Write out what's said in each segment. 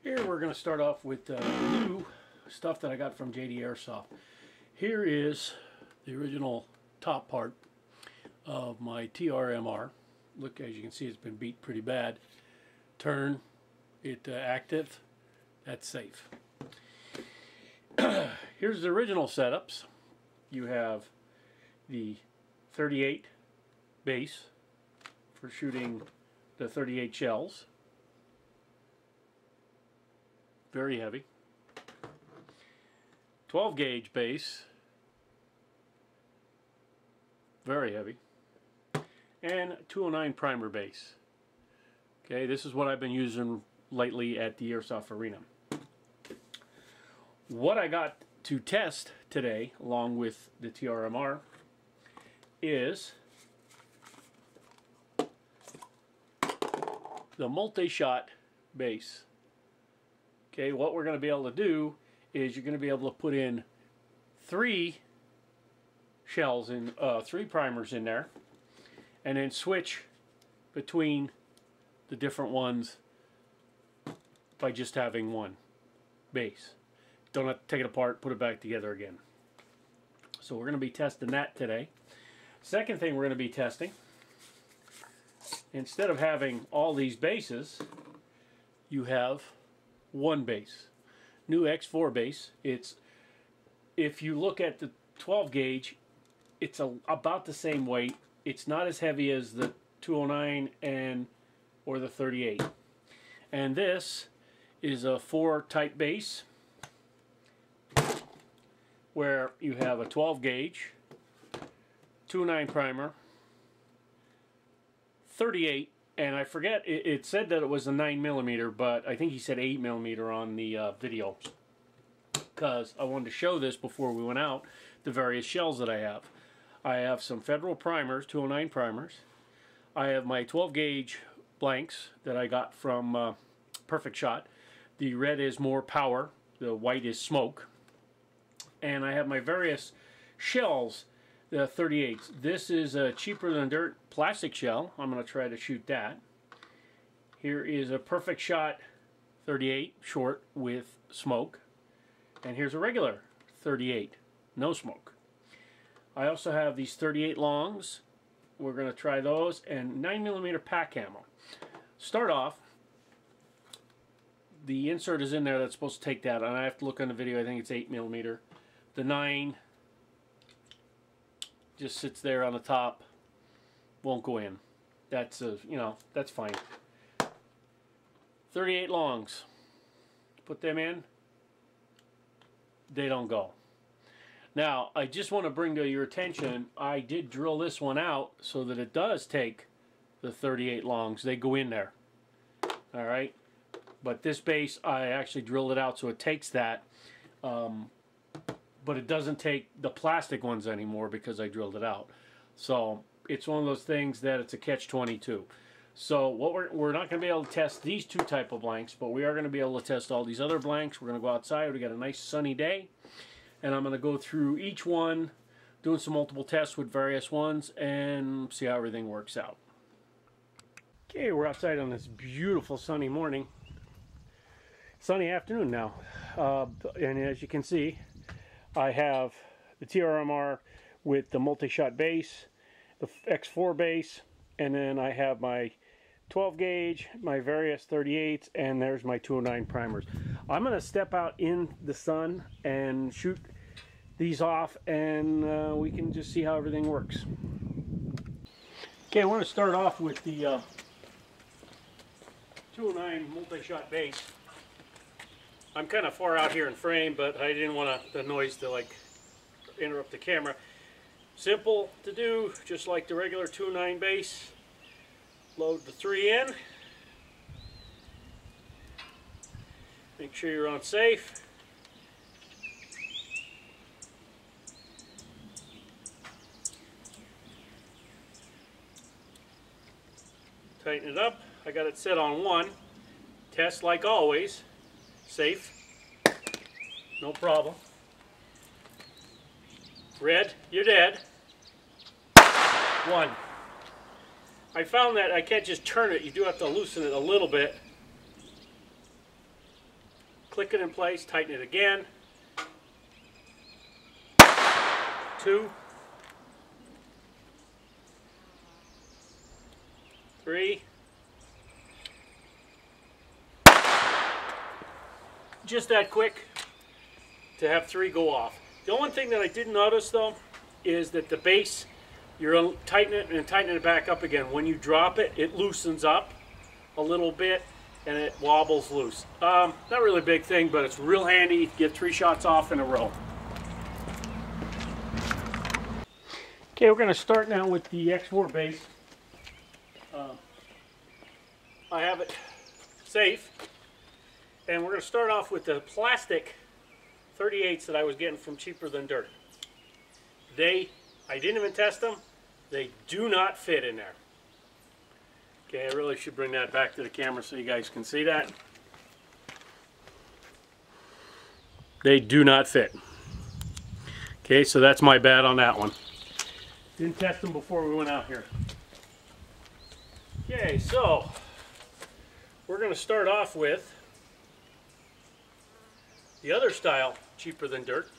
Here we're going to start off with new stuff that I got from Airsoft. Here is the original top part of my T.R.M.R. Look, as you can see, it's been beat pretty bad. Turn it active. That's safe. Here's the original setups. You have the 38 base for shooting the 38 shells. Very heavy. 12 gauge base. Very heavy. And 209 primer base. Okay, this is what I've been using lately at the Airsoft Arena. What I got to test today, along with the T.R.M.R, is the MultiShot base. Okay, what we're going to be able to do is you're going to be able to put in 3 shells in 3 primers in there, and then switch between the different ones by just having one base. Don't have to take it apart, put it back together again. So we're going to be testing that today. Second thing we're going to be testing, instead of having all these bases, you have one base. New X4 base. It's, if you look at the 12 gauge, it's about the same weight. It's not as heavy as the 209 or the 38. And this is a 4 type base where you have a 12 gauge, 209 primer, 38, and I forget, it said that it was a 9mm, but I think he said 8mm on the video, because I wanted to show this before we went out, the various shells that I have. I have some Federal primers, 209 primers. I have my 12 gauge blanks that I got from Perfect Shot. The red is more power, the white is smoke. And I have my various shells, the 38s. This is a cheaper than dirt plastic shell. I'm going to try to shoot that. Here is a Perfect Shot 38 short with smoke. And here's a regular 38, no smoke. I also have these 38 longs. We're going to try those, and 9mm pack ammo. Start off, the insert is in there that's supposed to take that, and I have to look on the video, I think it's 8mm. The 9 just sits there on the top, won't go in. That's you know, that's fine. 38 longs, put them in, they don't go. Now, I just want to bring to your attention, I did drill this one out so that it does take the 38 longs. They go in there. Alright? But this base, I actually drilled it out so it takes that. But it doesn't take the plastic ones anymore because I drilled it out. So, it's one of those things that it's a catch-22. So, what we're not going to be able to test these 2 type of blanks, but we are going to be able to test all these other blanks. We're going to go outside. We got a nice sunny day. And I'm going to go through each one, doing some multiple tests with various ones, and see how everything works out. Okay, we're outside on this beautiful sunny morning. Sunny afternoon now. And as you can see, I have the T.R.M.R with the MultiShot base, the X4 base, and then I have my 12 gauge, my various 38s, and there's my 209 primers. I'm going to step out in the sun and shoot these off, and we can just see how everything works. Okay, I want to start off with the 209 MultiShot base. I'm kind of far out here in frame, but I didn't want the noise to like interrupt the camera. Simple to do, just like the regular 209 base. Load the 3 in. Make sure you're on safe. Tighten it up. I got it set on 1. Test like always. Safe. No problem. Red, you're dead. 1. I found that I can't just turn it, you do have to loosen it a little bit. click it in place, tighten it again. 2, 3. Just that quick to have 3 go off. The only thing that I did notice though is that the base, you're tightening it and tightening it back up again. When you drop it, it loosens up a little bit and it wobbles loose. Not really a big thing, but it's real handy. Get 3 shots off in a row. Okay, we're going to start now with the X4 base. I have it safe, and we're going to start off with the plastic 38s that I was getting from Cheaper Than Dirt. I didn't even test them. They do not fit in there. Okay, I really should bring that back to the camera so you guys can see that. They do not fit. Okay, so that's my bad on that one. Didn't test them before we went out here. Okay, so we're going to start off with the other style, Cheaper Than Dirt.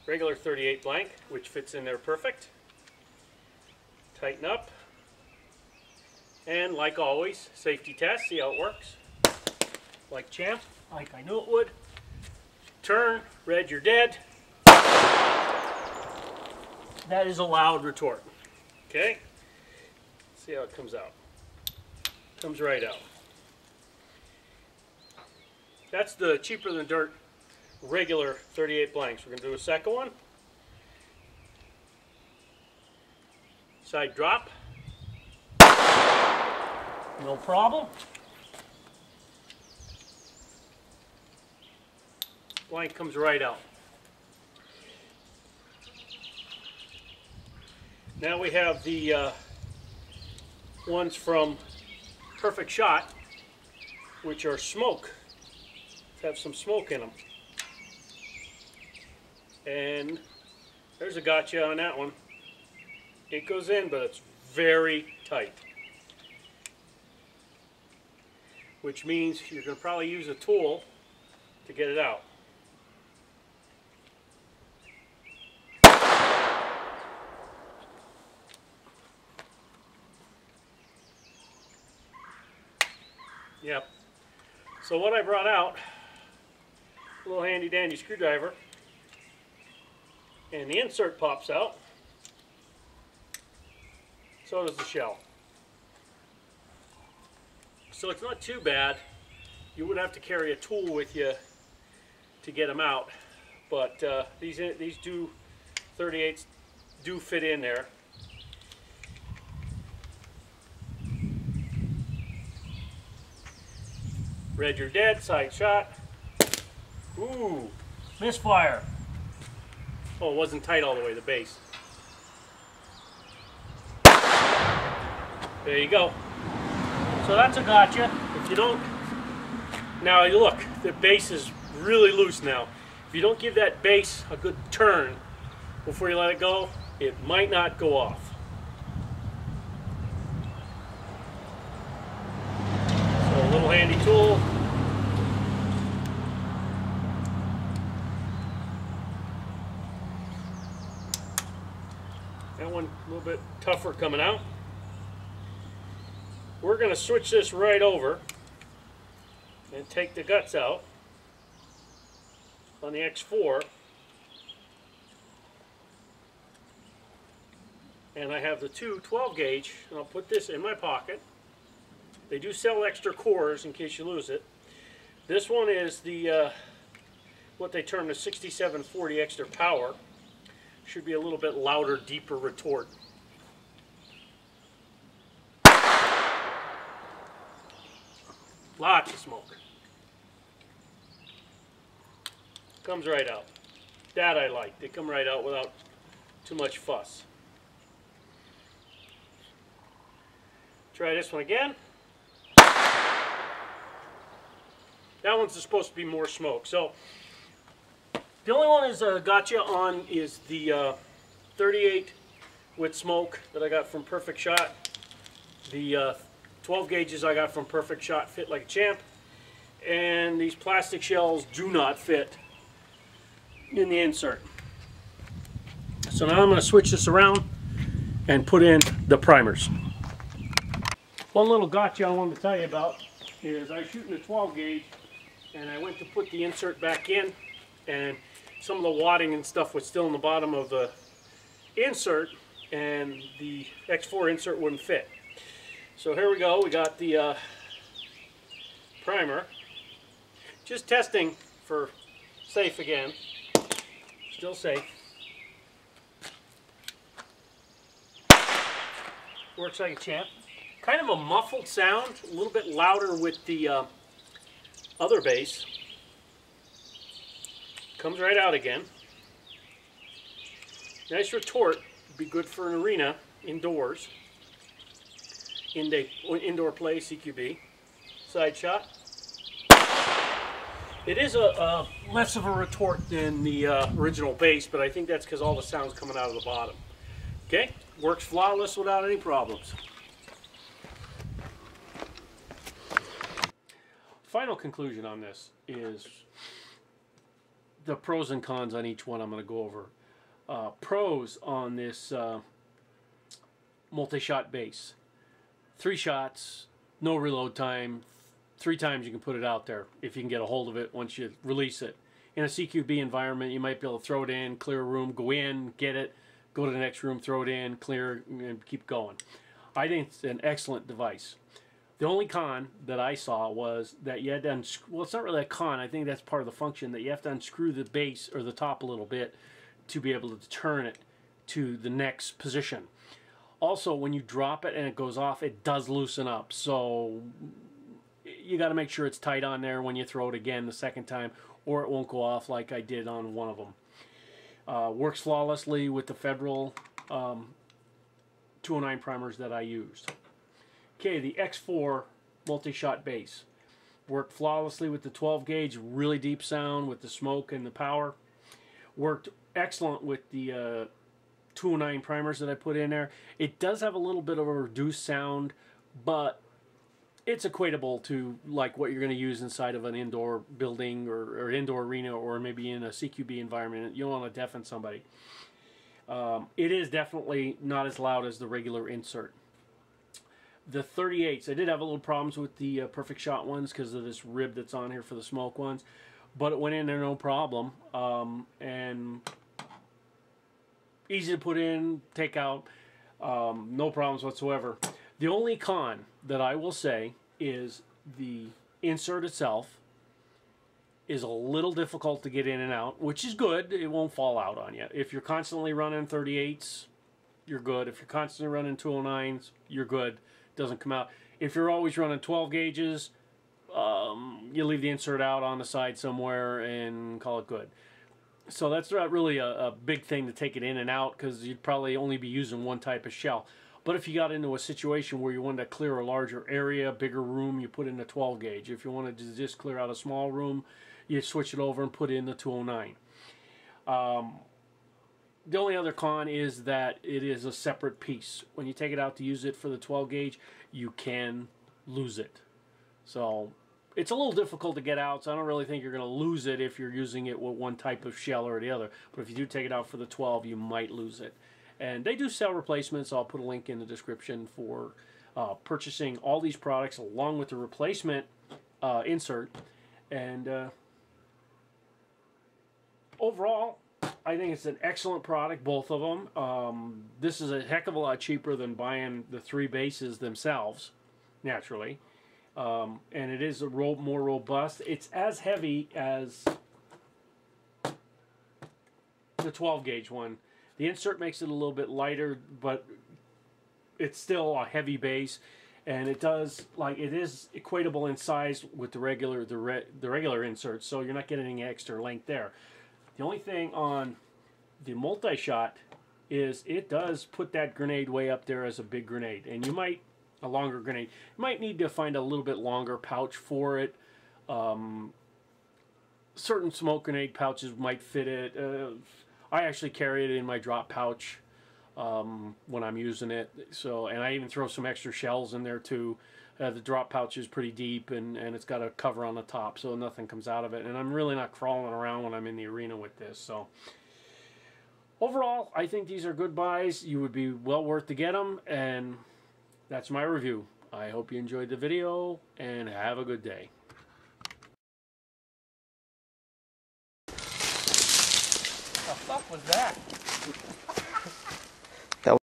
Regular 38 blank, which fits in there perfect. Tighten up. And like always, safety test, see how it works. Like champ, like I knew it would. Turn, red, you're dead. That is a loud retort. Okay? See how it comes out. Comes right out. That's the Cheaper Than Dirt regular 38 blanks. We're going to do a second one. Side drop. No problem. Blank comes right out. Now we have the ones from Perfect Shot, which are smoke. Have some smoke in them. And there's a gotcha on that one. It goes in, but it's very tight. Which means you're going to probably use a tool to get it out. Yep. So what I brought out, a little handy dandy screwdriver, and the insert pops out. So does the shell. So it's not too bad. You would have to carry a tool with you to get them out, but these 38s do fit in there. Red, you're dead. Side shot. Ooh, misfire. Oh, it wasn't tight all the way, the base. There you go. So that's a gotcha. If you don't, now you look, the base is really loose now. If you don't give that base a good turn before you let it go, it might not go off. So a little handy tool. That one a little bit tougher coming out. We're going to switch this right over and take the guts out on the X4. And I have the two 12 gauge, and I'll put this in my pocket. They do sell extra cores in case you lose it. This one is the what they term the 6740 extra power. Should be a little bit louder, deeper retort. Lots of smoke. Comes right out. That I like. They come right out without too much fuss. Try this one again. That one's supposed to be more smoke. So the only one is gotcha on is the 38 with smoke that I got from Perfect Shot. The 12 gauges I got from Perfect Shot fit like a champ. and these plastic shells do not fit in the insert. So now I'm going to switch this around and put in the primers. One little gotcha I wanted to tell you about is I was shooting a 12 gauge and I went to put the insert back in, and some of the wadding and stuff was still in the bottom of the insert, and the X4 insert wouldn't fit. So here we go, we got the primer. Just testing for safe again. Still safe. Works like a champ. Kind of a muffled sound, a little bit louder with the other bass. Comes right out again. Nice retort. Be good for an arena, indoors. Indoor play, CQB. Side shot. It is a less of a retort than the original bass, but I think that's because all the sound's coming out of the bottom. Okay, works flawless without any problems. Final conclusion on this is the pros and cons on each one I'm going to go over. Pros on this multi-shot base. 3 shots, no reload time, 3 times you can put it out there if you can get a hold of it once you release it. In a CQB environment, you might be able to throw it in, clear a room, go in, get it, go to the next room, throw it in, clear, and keep going. I think it's an excellent device. The only con that I saw was that you had to unscrew, well, it's not really a con, I think that's part of the function, that you have to unscrew the base or the top a little bit to be able to turn it to the next position. Also, when you drop it and it goes off, it does loosen up, so you got to make sure it's tight on there when you throw it again the second time, or it won't go off like I did on one of them. Works flawlessly with the Federal 209 primers that I used. Okay, the X4 multi-shot base worked flawlessly with the 12 gauge, really deep sound with the smoke and the power. Worked excellent with the 209 primers that I put in there. It does have a little bit of a reduced sound, but it's equatable to like what you're going to use inside of an indoor building or indoor arena, or maybe in a CQB environment. You don't want to deafen somebody. It is definitely not as loud as the regular insert. The 38s, I did have a little problems with the Perfect Shot ones because of this rib that's on here for the smoke ones, but it went in there no problem, and easy to put in, take out, no problems whatsoever. The only con that I will say is the insert itself is a little difficult to get in and out, which is good. It won't fall out on you. If you're constantly running 38s, you're good. If you're constantly running 209s, you're good. Doesn't come out. If you're always running 12 gauges, you leave the insert out on the side somewhere and call it good. So that's not really a big thing to take it in and out, because you'd probably only be using one type of shell. But if you got into a situation where you wanted to clear a larger area, bigger room, you put in a 12 gauge. If you wanted to just clear out a small room, you switch it over and put in the 209. The only other con is that it is a separate piece. When you take it out to use it for the 12 gauge, you can lose it. So it's a little difficult to get out, so I don't really think you're going to lose it if you're using it with one type of shell or the other. But if you do take it out for the 12, you might lose it. And they do sell replacements. I'll put a link in the description for purchasing all these products along with the replacement insert. And overall, I think it's an excellent product, both of them. This is a heck of a lot cheaper than buying the 3 bases themselves, naturally. And it is more robust. It's as heavy as the 12 gauge one. The insert makes it a little bit lighter, but it's still a heavy base, and it is equatable in size with the regular insert, so you're not getting any extra length there. The only thing on the multi-shot is it does put that grenade way up there as a big grenade, and a longer grenade. You might need to find a little bit longer pouch for it. Certain smoke grenade pouches might fit it. I actually carry it in my drop pouch when I'm using it. So, and I even throw some extra shells in there too. The drop pouch is pretty deep, and it's got a cover on the top, so nothing comes out of it. And I'm really not crawling around when I'm in the arena with this. So overall, I think these are good buys. You would be well worth to get them, and that's my review. I hope you enjoyed the video, and have a good day. What the fuck was that?